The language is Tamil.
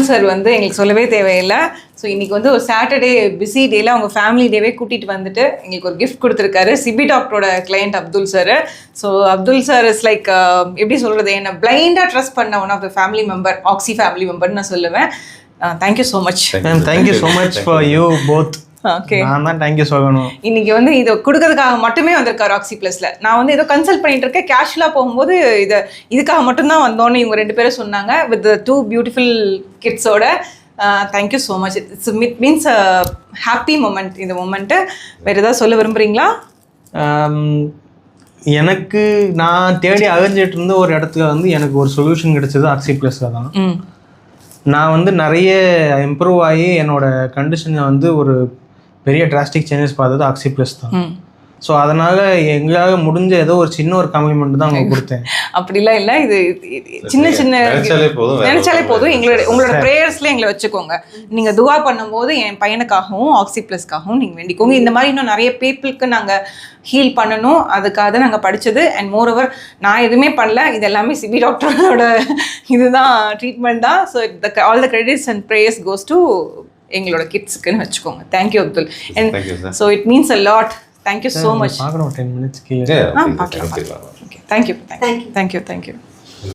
சார் வந்து எங்களுக்கு சொல்லவே தேவையில்லை. ஸோ இன்றைக்கி வந்து ஒரு சாட்டர்டே பிஸி டேயில் அவங்க ஃபேமிலி டேவே கூட்டிகிட்டு வந்துட்டு எங்களுக்கு ஒரு கிஃப்ட் கொடுத்துருக்காரு. சிபி டாக்டரோட client Abdul sir. So Abdul sir is like எப்படி சொல்கிறது, என்னை பிளைண்டாக ட்ரஸ்ட் பண்ண one of the family member, ஆக்ஸி ஃபேமிலி மெம்பர்னு நான் சொல்லுவேன். Thank you so much ma'am. Thank you so much for you both. Okay, நான் தான் தேங்க்யூ சொல்லணும். இன்னைக்கு வந்து இதை கொடுக்கறதுக்காக மட்டுமே வந்திருக்காரு ஆக்ஸி ப்ளஸ்ல. நான் வந்து ஏதோ கன்சல்ட் பண்ணிட்டு இருக்கேன், கேஷுவலாக போகும்போது இதுக்காக மட்டும்தான் வந்தோன்னு இவங்க 2 பேரும் சொன்னாங்க. வித் 2 பியூட்டிஃபுல் கிட்ஸோட. Thank you so much. It means happy moment இந்த மொமெண்ட்டு. வேறு ஏதாவது சொல்ல விரும்புகிறீங்களா? எனக்கு நான் தேடி அழிஞ்சிட்டு இருந்த ஒரு இடத்துல வந்து எனக்கு ஒரு சொல்யூஷன் கிடைச்சது ஆக்ஸி ப்ளஸில் தான். நான் வந்து நிறைய இம்ப்ரூவ் ஆகி என்னோட கண்டிஷனை வந்து ஒரு பெரிய டிராஸ்டிக் சேஞ்சஸ் பார்த்தது ஆக்ஸி ப்ளஸ் தான். ஸோ அதனால் எங்களால் முடிஞ்ச ஏதோ ஒரு சின்ன ஒரு காம்ப்ளிமெண்ட் தான் அவங்க கொடுத்தேன். அப்படிலாம் இல்லை, இது சின்ன சின்ன நினைச்சாலே போதும். உங்களோட ப்ரேயர்ஸ்ல எங்களை வச்சுக்கோங்க. நீங்கள் துவா பண்ணும்போது என் பையனுக்காகவும் ஆக்ஸி ப்ளஸ்க்காகவும் நீங்கள் வேண்டிக்கோங்க. இந்த மாதிரி இன்னும் நிறைய பீப்புளுக்கு நாங்கள் ஹீல் பண்ணணும், அதுக்காக தான் நாங்கள் படித்தது. அண்ட் மோரோவர் நான் எதுவுமே பண்ணல, இது எல்லாமே சிபி டாக்டரோட இதுதான் ட்ரீட்மெண்ட் தான். So all the credits and prayers goes to எங்களோட கிட்ஸுக்குன்னு வச்சுக்கோங்க. Thank you Abdul. And so it means a lot. Thank you so much. 10 minutes. Okay. Thank you.